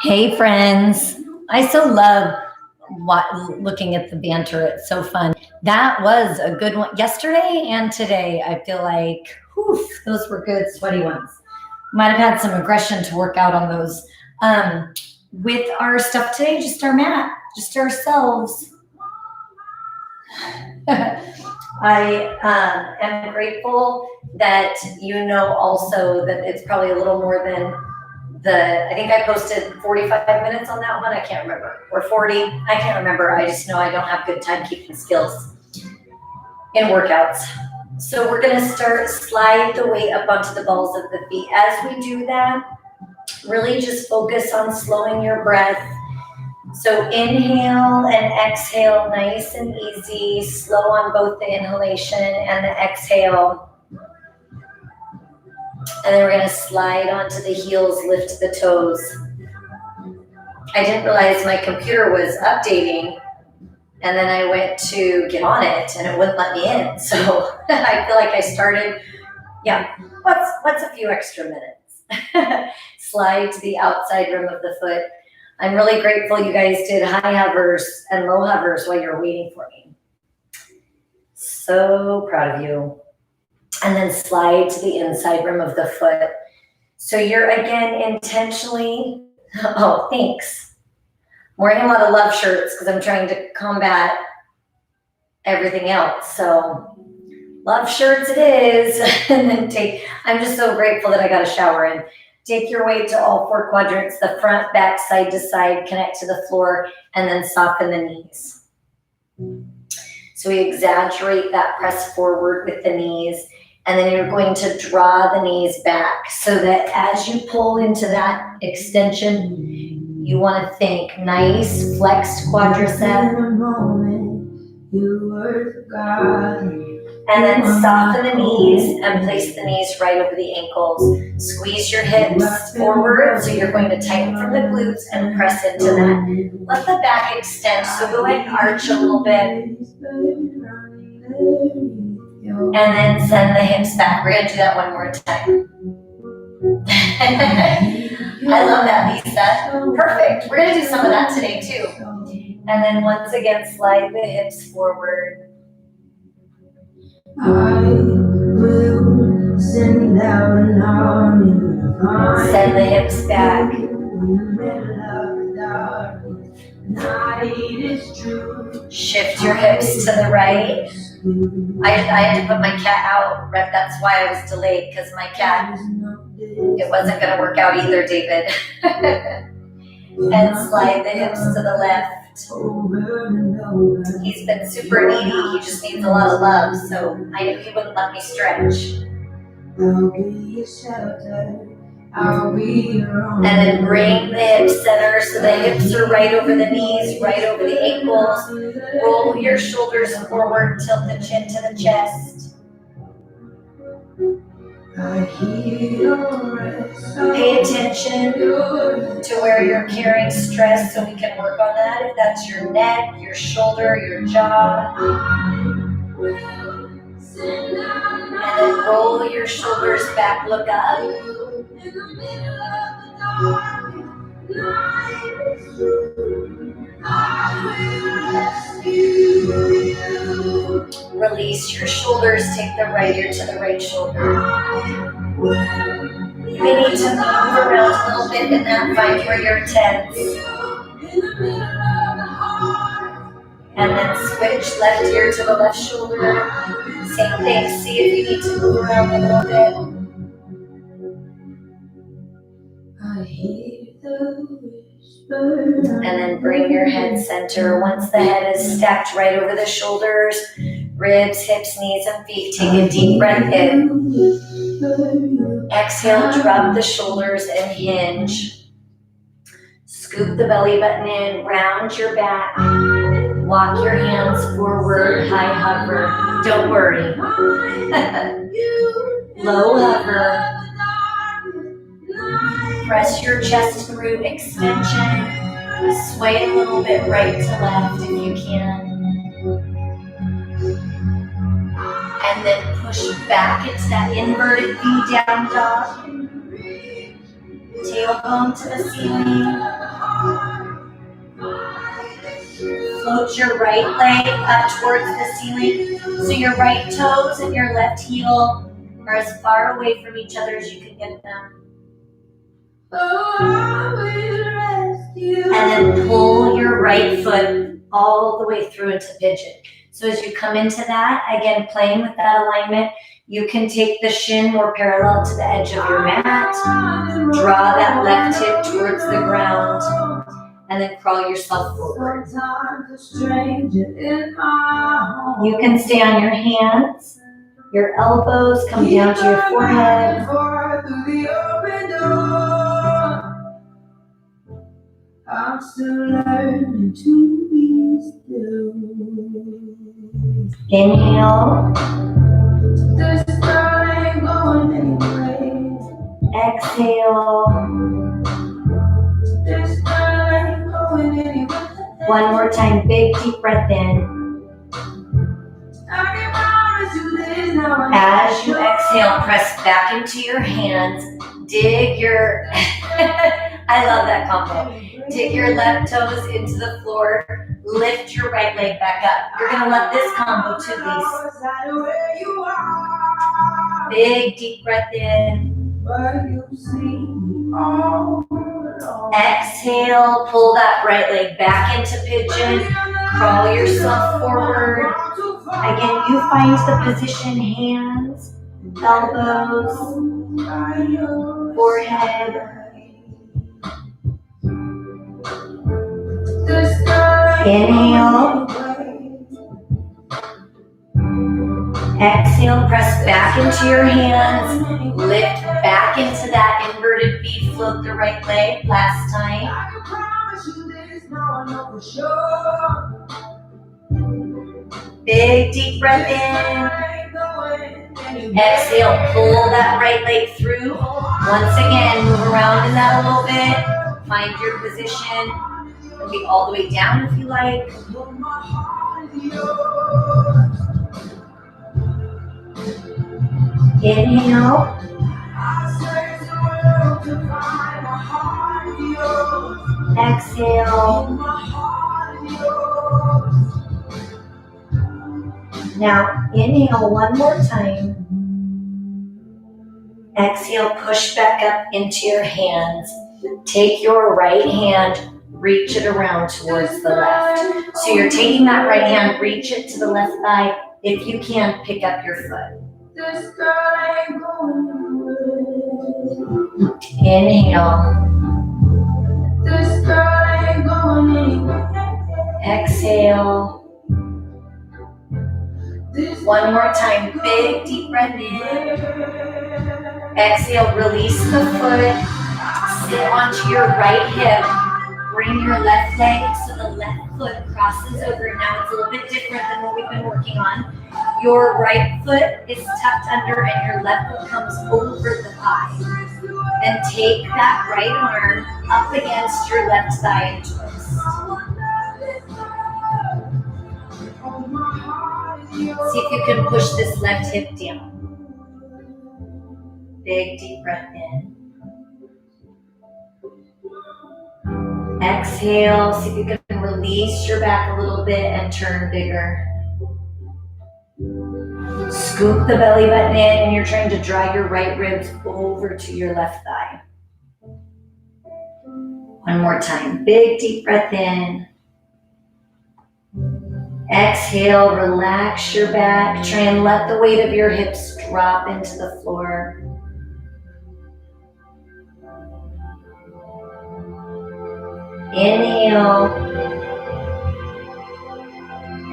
Hey friends, I so love looking at the banter. It's so fun. That was a good one. Yesterday and today, I feel like, whew, those were good, sweaty ones. Might have had some aggression to work out on those. With our stuff today, just our mat, just ourselves. I am grateful that you know also that it's probably a little more than I think I posted 45 minutes on that one. I can't remember. Or 40. I can't remember. I just know I don't have good timekeeping skills in workouts. So we're going to slide the weight up onto the balls of the feet. As we do that, really just focus on slowing your breath. So inhale and exhale, nice and easy, slow on both the inhalation and the exhale. And then we're going to slide onto the heels, lift the toes. I didn't realize my computer was updating, and then I went to get on it, and it wouldn't let me in. So I feel like I started, what's a few extra minutes? Slide to the outside rim of the foot. I'm really grateful you guys did high hovers and low hovers while you're waiting for me. So proud of you. And then slide to the inside rim of the foot. So you're, again, intentionally, oh, thanks. I'm wearing a lot of love shirts because I'm trying to combat everything else. So love shirts it is. And then I'm just so grateful that I got a shower in. Take your weight to all four quadrants, the front, back, side to side, connect to the floor, and then soften the knees. So we exaggerate that press forward with the knees. And then you're going to draw the knees back so that as you pull into that extension, you want to think nice flexed quadricep. And then soften the knees and place the knees right over the ankles. Squeeze your hips forward, so you're going to tighten from the glutes and press into that. Let the back extend, so go ahead and arch a little bit. And then send the hips back. We're going to do that one more time. I love that, Lisa. Perfect. We're going to do some of that today, too. And then once again, slide the hips forward. I will send out an army. Send the hips back. Shift your hips to the right. I had to put my cat out. That's why I was delayed, because my cat, it wasn't going to work out either, David. And slide the hips to the left. He's been super needy. He just needs a lot of love, so I knew he wouldn't let me stretch. And then bring the hip center so the hips are right over the knees, right over the ankles. Roll your shoulders forward, tilt the chin to the chest. Pay attention to where you're carrying stress so we can work on that. If that's your neck, your shoulder, your jaw. And then roll your shoulders back, look up. Release your shoulders, take the right ear to the right shoulder. You may need to move around a little bit in that, find where you're tense. And then switch left ear to the left shoulder. Same thing, see if you need to move around a little bit. And then bring your head center. Once the head is stacked right over the shoulders, ribs, hips, knees, and feet, take a deep breath in. Exhale, drop the shoulders and hinge. Scoop the belly button in, round your back. Walk your hands forward, high hover. Don't worry. Low hover. Press your chest through extension. Sway a little bit right to left if you can. And then push back into that inverted V down dog. Tailbone to the ceiling. Float your right leg up towards the ceiling. So your right toes and your left heel are as far away from each other as you can get them. And then pull your right foot all the way through into pigeon. So as you come into that, again, playing with that alignment, you can take the shin more parallel to the edge of your mat, draw that left hip towards the ground, and then crawl yourself forward. You can stay on your hands. Your elbows come down to your forehead. I'm still learning to be still. Inhale. This girl ain't going anywhere. Exhale. This girl ain't going anywhere. One more time, big deep breath in. As you exhale, press back into your hands. Dig your, I love that combo. Dig your left toes into the floor. Lift your right leg back up. You're going to love this combo too, Lise. Big deep breath in. Exhale, pull that right leg back into pigeon. Crawl yourself forward. Again, you find the position, hands, elbows, forehead. Inhale. Exhale, press back into your hands. Lift back into that inverted V. Float the right leg. Last time. Big deep breath in. Exhale, pull that right leg through. Once again, move around in that a little bit. Find your position. Maybe all the way down if you like. Inhale. Exhale. Now inhale one more time. Exhale, push back up into your hands. Take your right hand, reach it around towards the left. So you're taking that right hand, reach it to the left thigh. If you can, pick up your foot. Inhale. Exhale. One more time, big deep breath in. Exhale, release the foot. Sit onto your right hip. Bring your left leg so the left foot crosses over. Now it's a little bit different than what we've been working on. Your right foot is tucked under and your left foot comes over the thigh. Then take that right arm up against your left thigh and twist. See if you can push this left hip down. Big deep breath in. Exhale, see if you can release your back a little bit and turn bigger. Scoop the belly button in and you're trying to draw your right ribs over to your left thigh. One more time, big deep breath in. Exhale, relax your back. Try and let the weight of your hips drop into the floor. Inhale.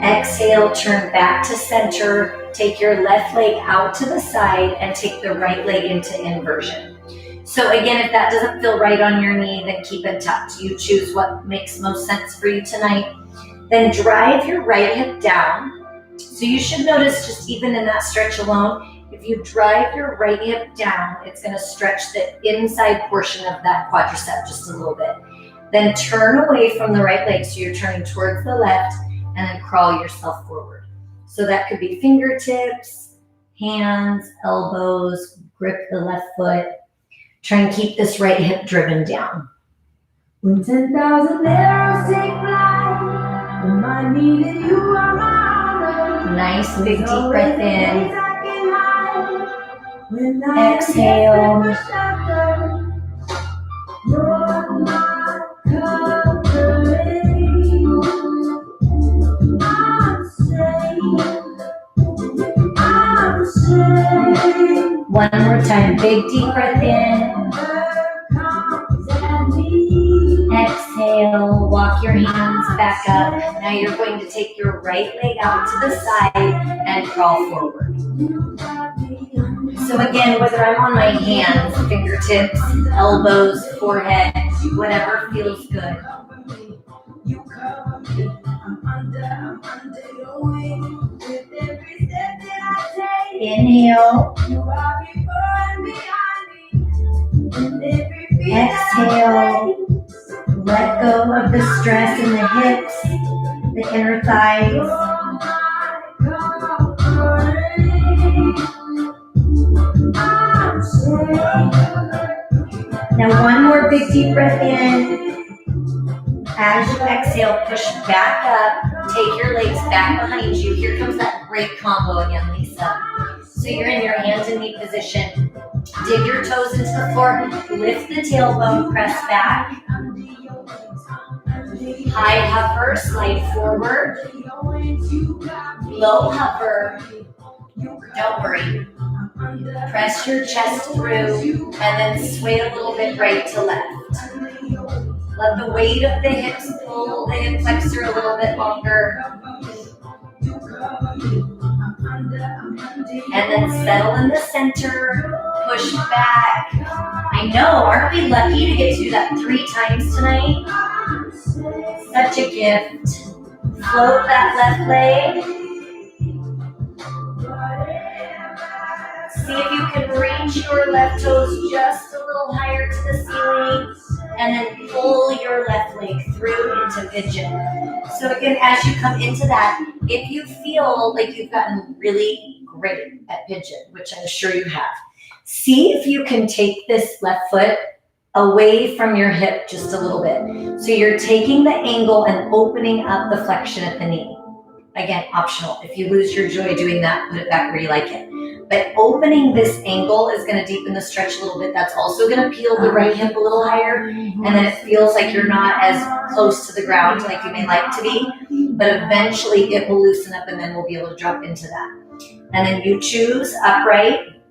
Exhale, turn back to center. Take your left leg out to the side and take the right leg into inversion. So again, if that doesn't feel right on your knee, then keep it tucked. You choose what makes most sense for you tonight. Then drive your right hip down. So you should notice just even in that stretch alone, if you drive your right hip down, it's going to stretch the inside portion of that quadricep just a little bit. Then turn away from the right leg, so you're turning towards the left, and then crawl yourself forward. So that could be fingertips, hands, elbows, grip the left foot. Try and keep this right hip driven down. When 10,000 arrows take flight, remind me that you are my. Nice big deep breath in. Exhale. One more time, big deep breath in. Exhale, walk your hands back up. Now you're going to take your right leg out to the side and crawl forward. So again, whether I'm on my hands, fingertips, elbows, forehead, whatever feels good. Inhale. Exhale. Let go of the stress in the hips, the inner thighs. Now one more big deep breath in. As you exhale, push back up. Take your legs back behind you. Here comes that great combo again, Lisa. So you're in your hands and knee position. Dig your toes into the floor. Lift the tailbone, press back. High hover, slide forward. Low hover. Don't worry. Press your chest through and then sway a little bit right to left. Let the weight of the hips pull the hip flexor a little bit longer. And then settle in the center, push back. I know, aren't we lucky to get to do that 3 times tonight? Such a gift. Float that left leg. See if you can reach your left toes just a little higher to the ceiling. And then pull your left leg through into pigeon. So again, as you come into that, if you feel like you've gotten really great at pigeon, which I'm sure you have, see if you can take this left foot away from your hip just a little bit. So you're taking the angle and opening up the flexion at the knee. Again, optional. If you lose your joy doing that, put it back where you like it. But opening this angle is going to deepen the stretch a little bit. That's also going to peel the right hip a little higher. And then it feels like you're not as close to the ground like you may like to be. But eventually it will loosen up and then we'll be able to drop into that. And then you choose upright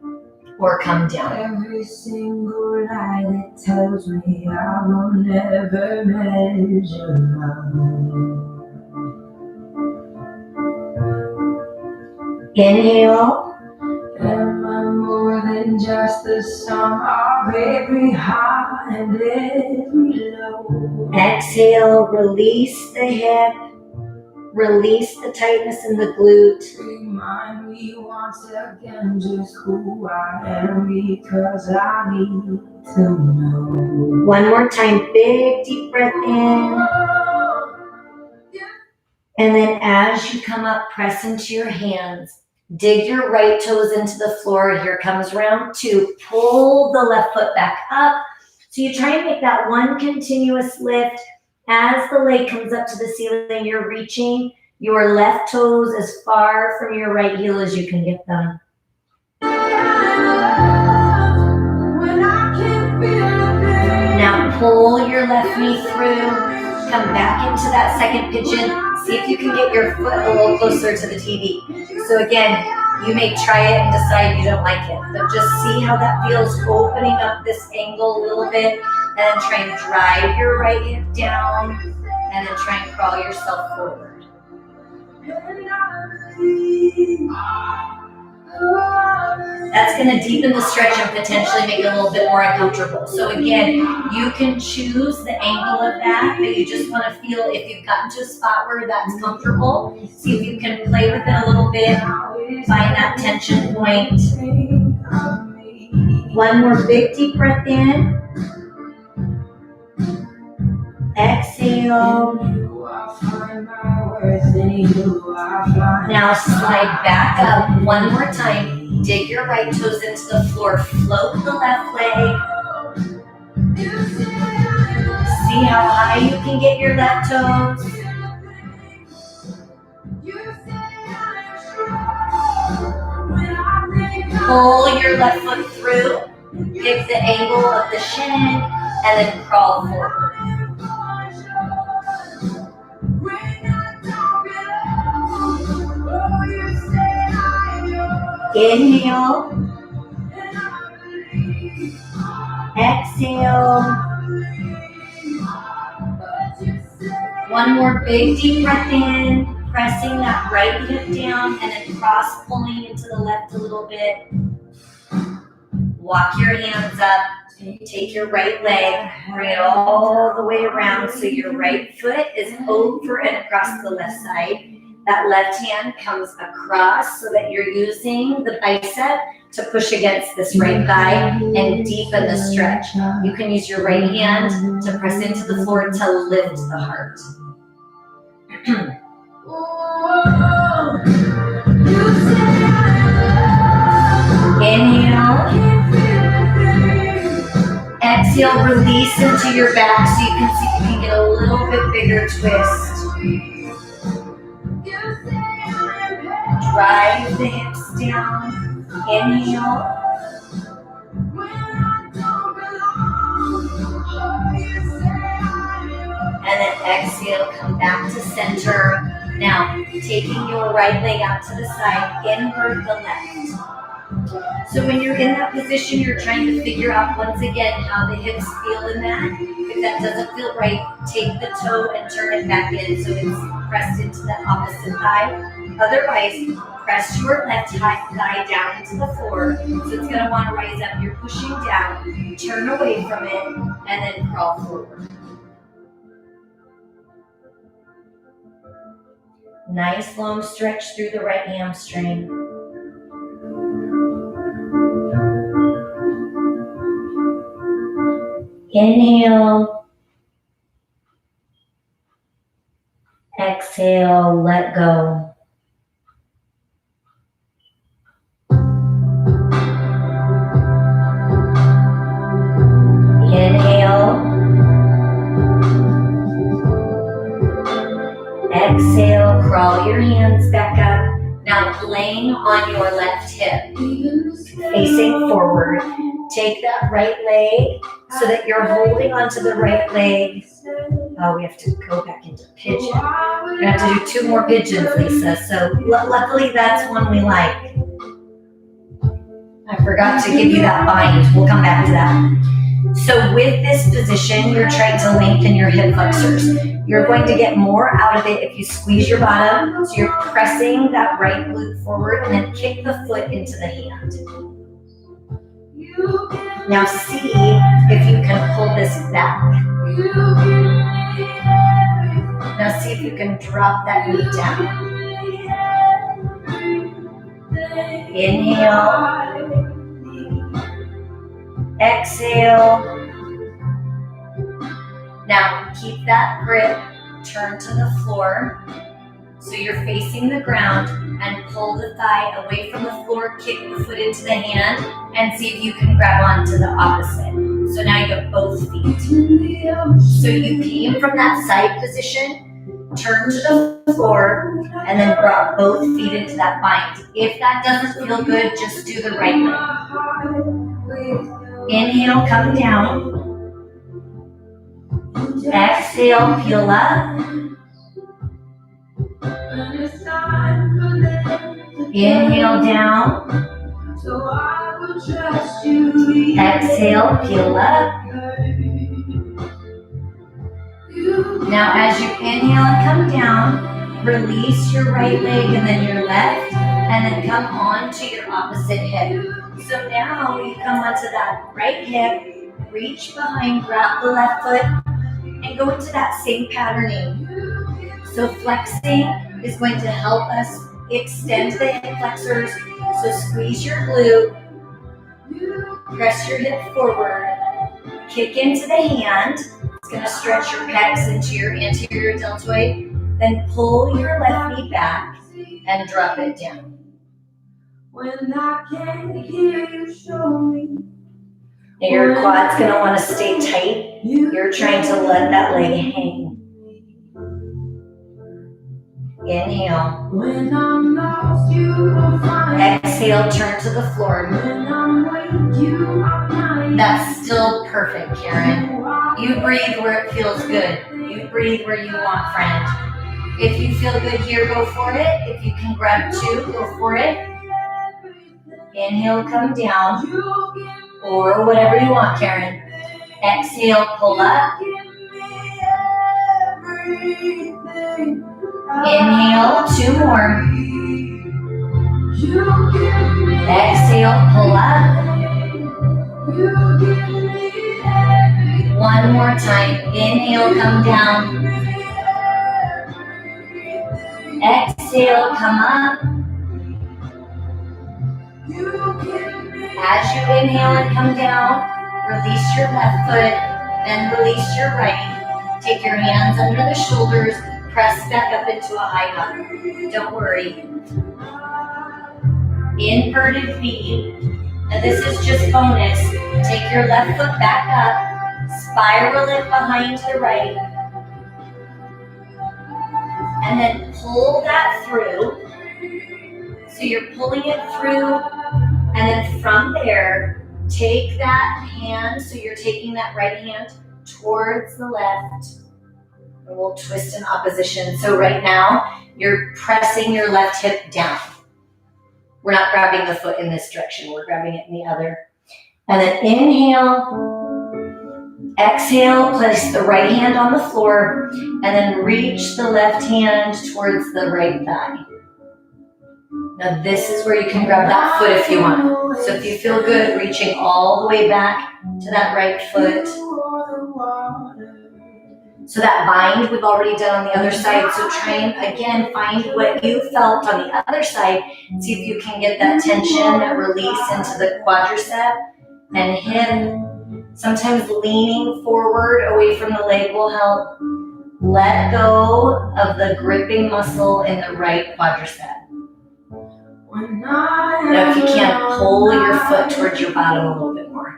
or come down. Every single lie that tells me I will never measure my. Inhale. Am I more than just the sum of every high and every low? Exhale, release the hip. Release the tightness in the glute. Remind me once again just who I am because I need to know. One more time, big deep breath in. And then as you come up, press into your hands. Dig your right toes into the floor. Here comes round 2. Pull the left foot back up. So you try and make that one continuous lift. As the leg comes up to the ceiling, you're reaching your left toes as far from your right heel as you can get them. Now pull your left knee through. Come back into that second pigeon. See if you can get your foot a little closer to the TV. So again, you may try it and decide you don't like it, but just see how that feels, opening up this angle a little bit, and then try and drive your right hip down, and then try and crawl yourself forward. That's going to deepen the stretch and potentially make it a little bit more uncomfortable. So again, you can choose the angle of that, but you just want to feel if you've gotten to a spot where that's comfortable. See if you can play with it a little bit, find that tension point. One more big deep breath in. Exhale. Now slide back up one more time. Dig your right toes into the floor. Float the left leg. how high you can get your left toes. Pull your left foot through, pick the angle of the shin, and then crawl forward. Inhale. Exhale. One more big deep breath in, pressing that right hip down and then cross pulling into the left a little bit. Walk your hands up. Take your right leg, bring it all the way around so your right foot is over and across the left side. That left hand comes across so that you're using the bicep to push against this right thigh and deepen the stretch. You can use your right hand to press into the floor to lift the heart. Inhale. Exhale, release into your back so you can see if you can get a little bit bigger twist. Drive the hips down. Inhale. And then exhale, come back to center. Now, taking your right leg out to the side, invert the left. So when you're in that position, you're trying to figure out once again how the hips feel in that. If that doesn't feel right, take the toe and turn it back in so it's pressed into the opposite thigh. Otherwise, press your left thigh down into the floor. So it's going to want to rise up. You're pushing down, turn away from it, and then crawl forward. Nice long stretch through the right hamstring. Inhale. Exhale, let go. Inhale. Exhale, crawl your hands back up. Now laying on your left hip, facing forward. Take that right leg so that you're holding onto the right leg. Oh, we have to go back into pigeon. We're going to have to do 2 more pigeons, Lisa. So luckily that's one we like. I forgot to give you that bind. We'll come back to that. So with this position, you're trying to lengthen your hip flexors. You're going to get more out of it if you squeeze your bottom. So you're pressing that right glute forward and then kick the foot into the hand. Now see if you can pull this back. Now see if you can drop that knee down. Inhale. Exhale. Now keep that grip, turn to the floor. So you're facing the ground and pull the thigh away from the floor, kick the foot into the hand, and see if you can grab onto the opposite. So now you have both feet. So you came from that side position, turn to the floor, and then brought both feet into that bind. If that doesn't feel good, just do the right leg. Inhale, come down. Exhale, peel up. Inhale down. Exhale, peel up. Now as you inhale and come down, release your right leg and then your left, and then come on to your opposite hip. So now you come onto that right hip, reach behind, grab the left foot, and go into that same patterning. So flexing is going to help us extend the hip flexors. So squeeze your glute, press your hip forward, kick into the hand. It's going to stretch your pecs into your anterior deltoid. Then pull your left knee back and drop it down. When I can't hear you show me. Your quad's going to want to stay tight right, you're trying to let that leg hang. Inhale. When I'm lost, you will find. Exhale, turn to the floor. When I'm weak, you are mine. That's still perfect, Karen. You breathe where it feels good. You breathe where you want, friend. If you feel good here, go for it. If you can grab 2, go for it. Inhale, come down. Or whatever you want, Karen. Exhale, pull up. Inhale, 2 more. Exhale, pull up. 1 more time. Inhale, come down. Exhale, come up. As you inhale and come down, release your left foot, then release your right. Take your hands under the shoulders, press back up into a high hug. Don't worry. Inverted V. Now this is just bonus. Take your left foot back up, spiral it behind the right, and then pull that through. So you're pulling it through, and then from there, take that hand, so you're taking that right hand towards the left, and we'll twist in opposition. So right now, you're pressing your left hip down. We're not grabbing the foot in this direction, we're grabbing it in the other. And then inhale, exhale, place the right hand on the floor, and then reach the left hand towards the right thigh. Now this is where you can grab that foot if you want. So if you feel good, reaching all the way back to that right foot. So that bind we've already done on the other side. So try and again find what you felt on the other side. See if you can get that tension, that release into the quadricep and hip. Sometimes leaning forward away from the leg will help. Let go of the gripping muscle in the right quadricep. Now if you can't, pull your foot towards your bottom a little bit more.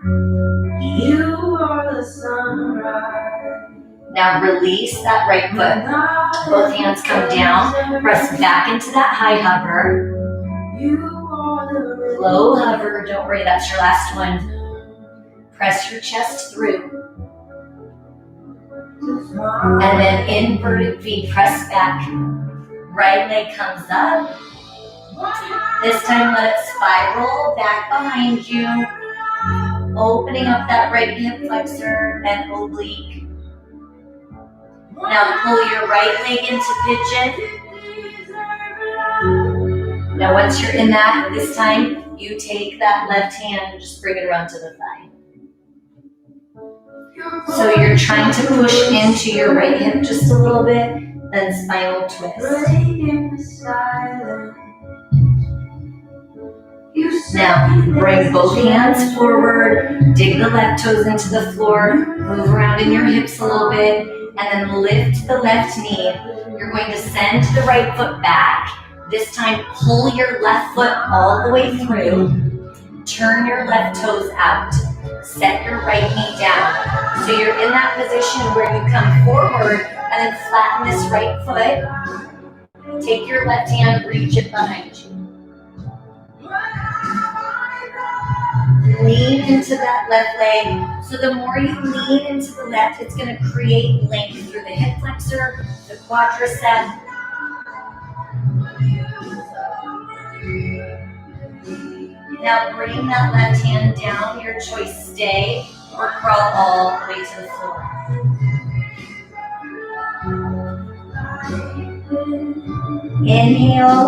You are the sunrise. Now release that right foot. Both hands come down. Press back into that high hover. Low hover. Don't worry, that's your last one. Press your chest through. And then inverted V. Press back. Right leg comes up. This time let it spiral back behind you. Opening up that right hip flexor and oblique. Now pull your right leg into pigeon. Now once you're in that, this time you take that left hand and just bring it around to the thigh. So you're trying to push into your right hip just a little bit, then spinal twist. Now bring both hands forward, dig the left toes into the floor, move around in your hips a little bit, and then lift the left knee. You're going to send the right foot back. This time pull your left foot all the way through. Turn your left toes out. Set your right knee down. So you're in that position where you come forward and then flatten this right foot. Take your left hand, reach it behind you. Lean into that left leg. So the more you lean into the left, it's going to create length through the hip flexor, the quadricep. Now bring that left hand down. Your choice, stay or crawl all the way to the floor. Inhale.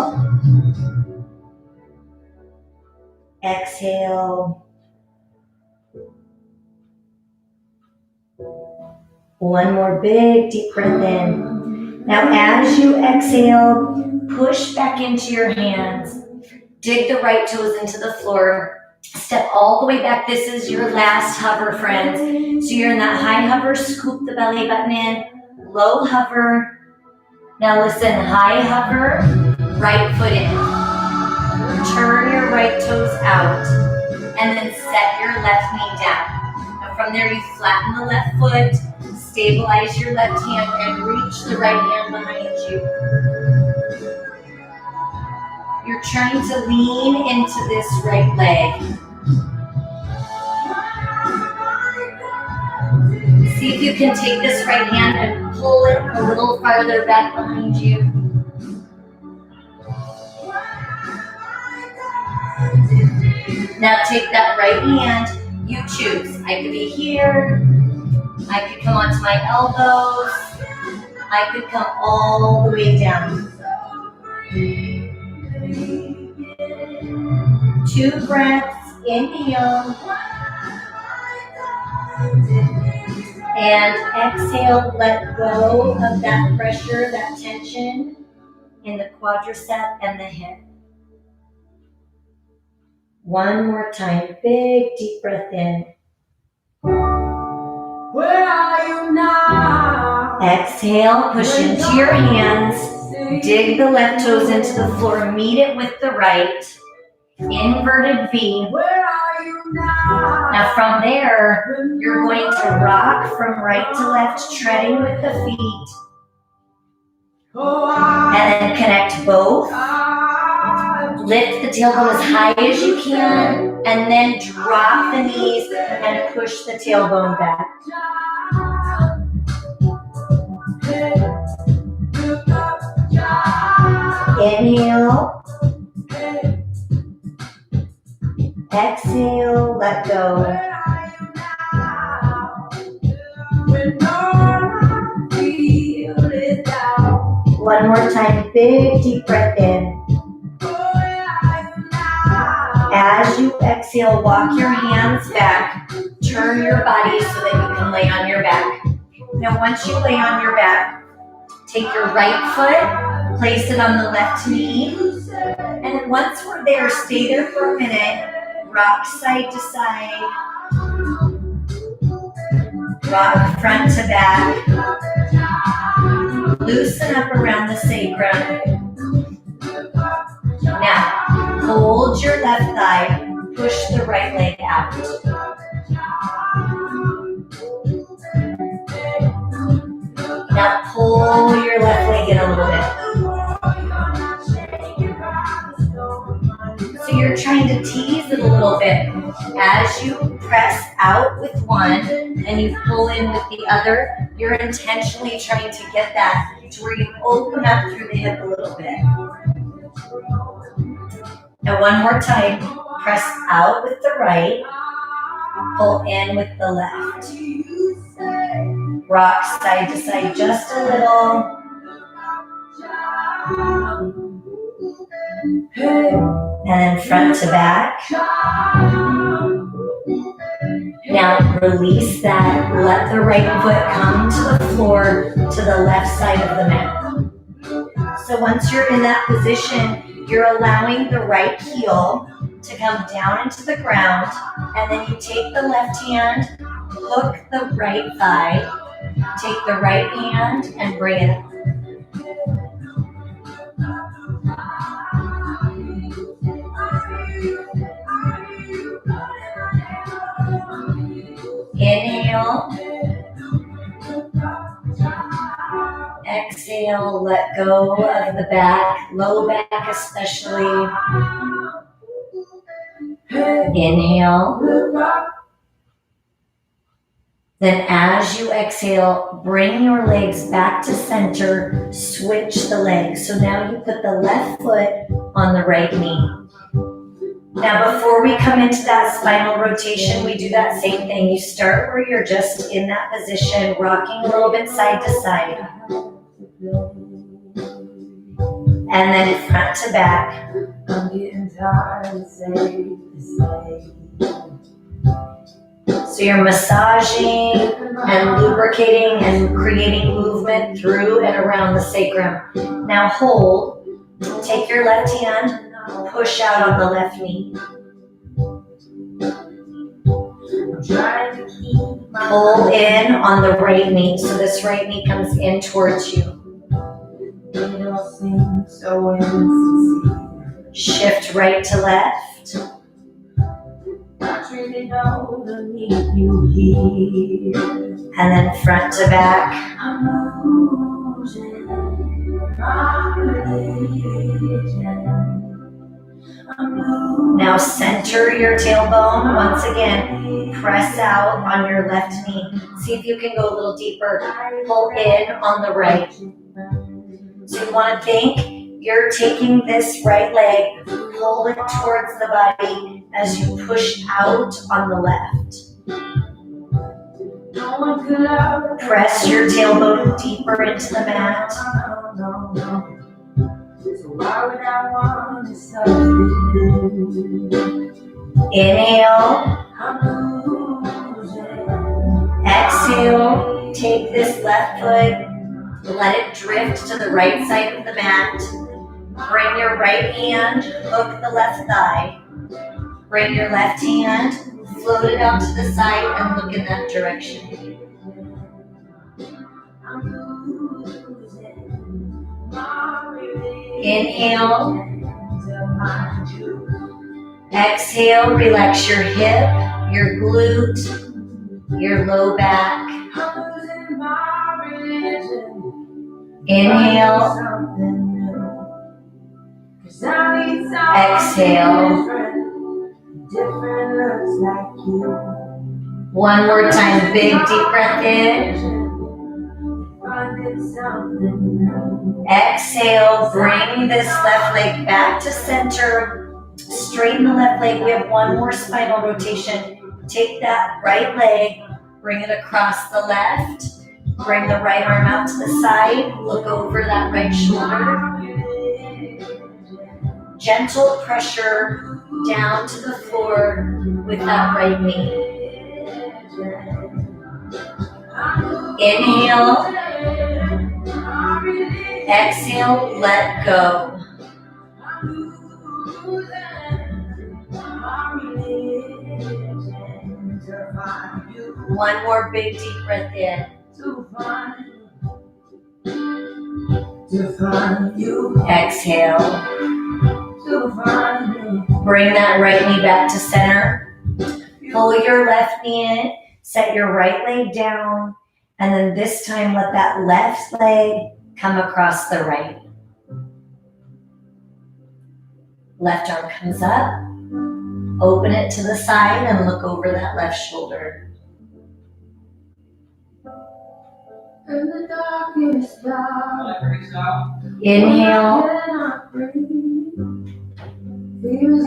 Exhale. One more big deep breath in. Now as you exhale, push back into your hands. Dig the right toes into the floor. Step all the way back. This is your last hover, friends. So you're in that high hover, scoop the belly button in. Low hover. Now listen, high hover, right foot in. Turn your right toes out. And then set your left knee down. Now from there, you flatten the left foot, stabilize your left hand, and reach the right hand behind you. You're trying to lean into this right leg. See if you can take this right hand and pull it a little farther back behind you. Now take that right hand, you choose. I could be here, I could come onto my elbows, I could come all the way down. 2 breaths, inhale, and exhale, let go of that pressure, that tension in the quadricep and the hip. One more time, big deep breath in. Where are you now? Exhale, push into your hands, dig the left toes into the floor, meet it with the right, inverted V. Where are you now? Now from there, you're going to rock from right to left, treading with the feet, and then connect both. Lift the tailbone as high as you can, and then drop the knees and push the tailbone back. Inhale. Exhale, let go. One more time, big deep breath in. As you exhale, walk your hands back. Turn your body so that you can lay on your back. Now once you lay on your back, take your right foot, place it on the left knee, and once we're there, stay there for a minute. Rock side to side. Rock front to back. Loosen up around the sacrum. Now, hold your left thigh. Push the right leg out. Now pull your left leg in a little bit. So you're trying to tease it a little bit. As you press out with one and you pull in with the other, you're intentionally trying to get that to where you open up through the hip a little bit. Now one more time, press out with the right, pull in with the left. Rock side to side just a little. And then front to back. Now release that. Let the right foot come to the floor to the left side of the mat. So once you're in that position, you're allowing the right heel to come down into the ground, and then you take the left hand, hook the right thigh, take the right hand and bring it up. Inhale. Exhale, let go of the back, low back especially. Inhale. Then as you exhale, bring your legs back to center, switch the legs. So now you put the left foot on the right knee. Now before we come into that spinal rotation, we do that same thing. You start where you're just in that position, rocking a little bit side to side. And then front to back. I'm getting tired, say. So you're massaging and lubricating and creating movement through and around the sacrum. Now hold, take your left hand, push out on the left knee. Pull in on the right knee, so this right knee comes in towards you. Shift right to left. really don't need you here. And then front to back. I'm losing my religion. Now center your tailbone. Once again, press out on your left knee. See if you can go a little deeper. Pull in on the right. So you want to think you're taking this right leg, pull it towards the body as you push out on the left. Press your tailbone deeper into the mat. Why would I want to substitute? Inhale. I'm losing. Exhale. Take this left foot. Let it drift to the right side of the mat. Bring your right hand, hook the left thigh. Bring your left hand, float it out to the side and look in that direction. Inhale. Exhale, relax your hip, your glute, your low back. Inhale. Exhale. One more time, big deep breath in. Exhale, bring this left leg back to center. Straighten the left leg. We have one more spinal rotation. Take that right leg, bring it across the left. Bring the right arm out to the side. Look over that right shoulder. Gentle pressure down to the floor with that right knee. Inhale. Exhale, let go. One more big deep breath in. Exhale. Bring that right knee back to center. Pull your left knee in. Set your right leg down. And then this time let that left leg come across the right. Left arm comes up. Open it to the side and look over that left shoulder. In the darkest dark. Inhale.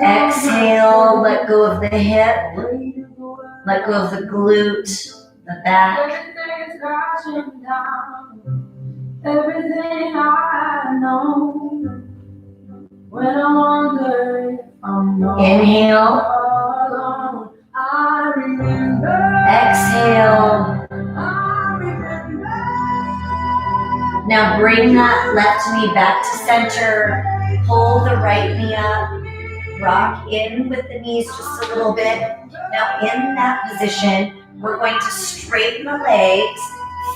Exhale, let go of the hip. Let go of the glute, the back. Everything's crashing down. Everything I know. When I wonder if I'm not Inhale. alone, I remember. Exhale. I remember. Now bring that left knee back to center. Pull the right knee up. Rock in with the knees just a little bit. Now in that position, we're going to straighten the legs,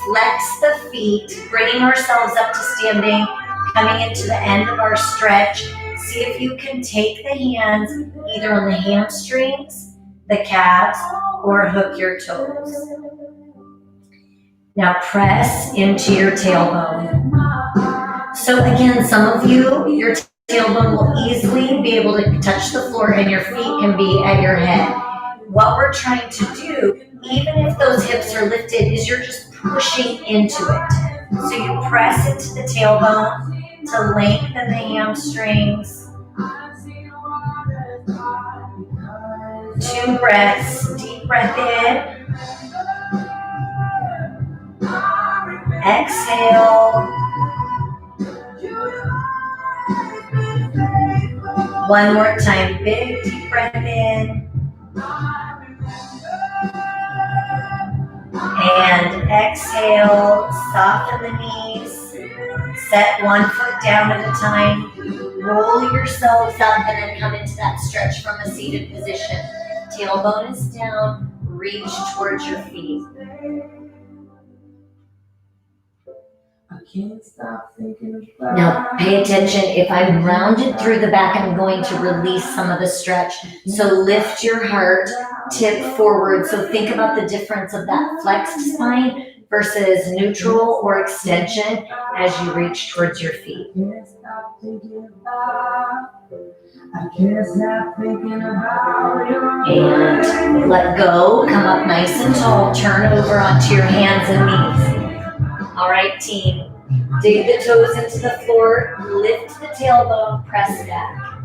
flex the feet, bringing ourselves up to standing, coming into the end of our stretch. See if you can take the hands either on the hamstrings, the calves, or hook your toes. Now press into your tailbone. So again, some of you, your tailbone will easily be able to touch the floor and your feet can be at your head. What we're trying to do, even if those hips are lifted, is you're just pushing into it. So you press into the tailbone to lengthen the hamstrings. 2 breaths, deep breath in. Exhale. One more time, big deep breath in. And exhale, soften the knees. Set one foot down at a time. Roll yourselves up and then come into that stretch from a seated position. Tailbone is down, reach towards your feet. can't stop thinking about. Now pay attention, if I'm rounded through the back, I'm going to release some of the stretch. So lift your heart, tip forward. So think about the difference of that flexed spine versus neutral or extension as you reach towards your feet. Can't stop thinking about. I can't stop thinking about your. And let go, come up nice and tall, turn over onto your hands and knees. All right, team. Dig the toes into the floor, lift the tailbone, press back.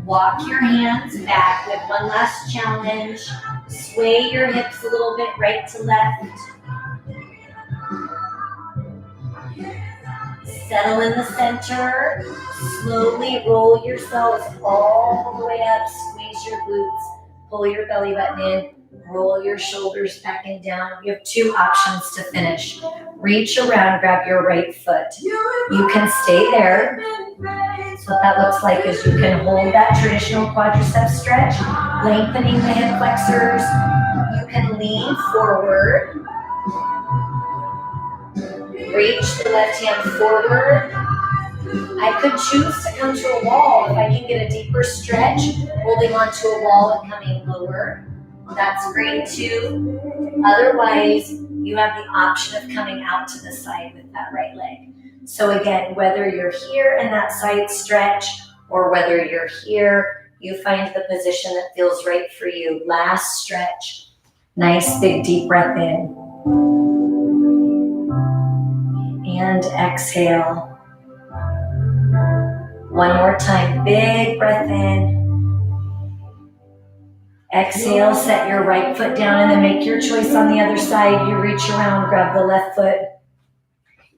Walk your hands back with one last challenge. Sway your hips a little bit right to left. Settle in the center. Slowly roll yourselves all the way up. Squeeze your glutes. Pull your belly button in. Roll your shoulders back and down. You have two options to finish. Reach around, grab your right foot. You can stay there. So what that looks like is you can hold that traditional quadricep stretch, lengthening the hip flexors. You can lean forward. Reach the left hand forward. I could choose to come to a wall if I can get a deeper stretch, holding onto a wall and coming lower. That's great too. Otherwise, you have the option of coming out to the side with that right leg. So again, whether you're here in that side stretch or whether you're here, you find the position that feels right for you. Last stretch. Nice big deep breath in. And exhale. One more time, big breath in. Exhale, set your right foot down and then make your choice on the other side. You reach around, grab the left foot.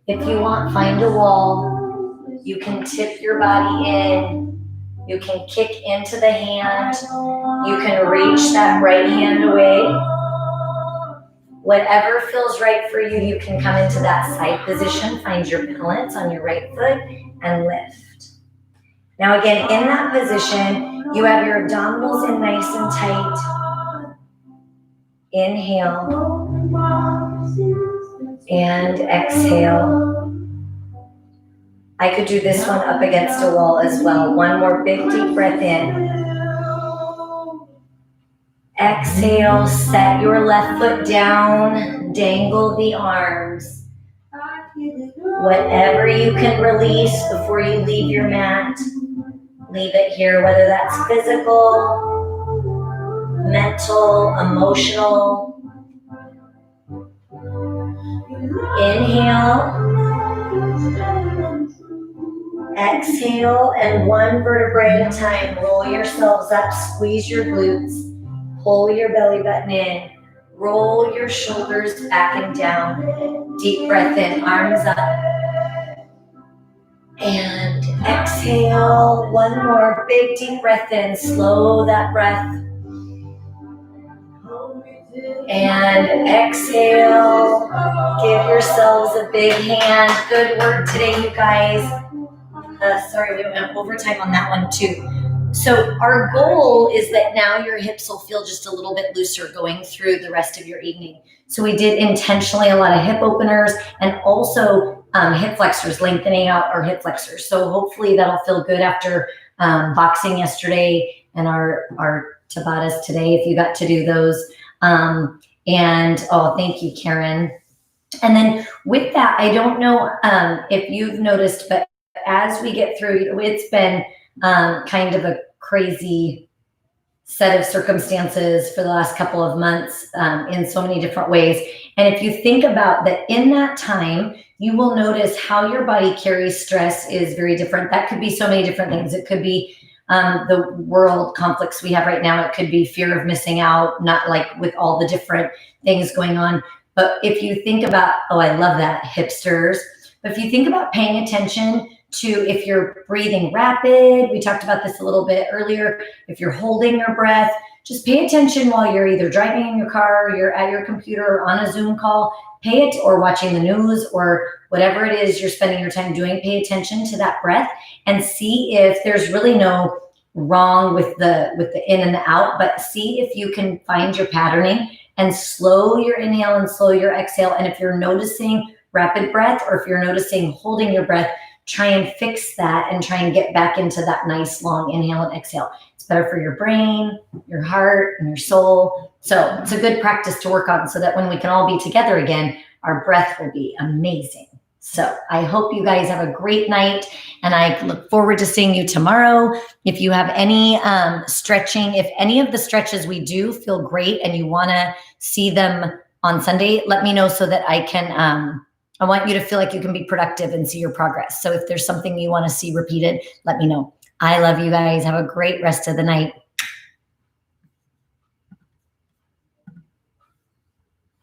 If you want, find a wall. You can tip your body in. You can kick into the hand. You can reach that right hand away. Whatever feels right for you, you can come into that side position, find your balance on your right foot, and lift. Now again, in that position, you have your abdominals in nice and tight. Inhale. And exhale. I could do this one up against a wall as well. One more big deep breath in. Exhale, set your left foot down, dangle the arms. Whatever you can release before you leave your mat, leave it here, whether that's physical, mental, emotional. Inhale. Exhale, and one vertebrae at a time. Roll yourselves up, squeeze your glutes. Pull your belly button in. Roll your shoulders back and down. Deep breath in, arms up. And exhale. One more big deep breath in. Slow that breath. And exhale. Give yourselves a big hand. Good work today, you guys. Sorry, we went overtime on that one too. So our goal is that now your hips will feel just a little bit looser going through the rest of your evening. So we did intentionally a lot of hip openers and also hip flexors, lengthening out our hip flexors. So hopefully that'll feel good after boxing yesterday and our Tabatas today, if you got to do those. Thank you, Karen. And then with that, I don't know if you've noticed, but as we get through, it's been kind of a crazy set of circumstances for the last couple of months in so many different ways. And if you think about that, in that time, you will notice how your body carries stress is very different. That could be so many different things. It could be the world conflicts we have right now. It could be fear of missing out, not like with all the different things going on. But if you think about, oh, I love that, hipsters. But if you think about paying attention to if you're breathing rapid, we talked about this a little bit earlier, if you're holding your breath, just pay attention while you're either driving in your car, or you're at your computer or on a Zoom call, pay it, or watching the news or whatever it is you're spending your time doing, pay attention to that breath and see if there's really no wrong with the in and the out, but see if you can find your patterning and slow your inhale and slow your exhale. And if you're noticing rapid breath, or if you're noticing holding your breath, try and fix that and try and get back into that nice long inhale and exhale. It's better for your brain, your heart, and your soul. So it's a good practice to work on so that when we can all be together again, our breath will be amazing. So I hope you guys have a great night, and I look forward to seeing you tomorrow. If you have any stretching, if any of the stretches we do feel great and you want to see them on Sunday, let me know so that I can, I want you to feel like you can be productive and see your progress. So if there's something you want to see repeated, let me know. I love you guys. Have a great rest of the night.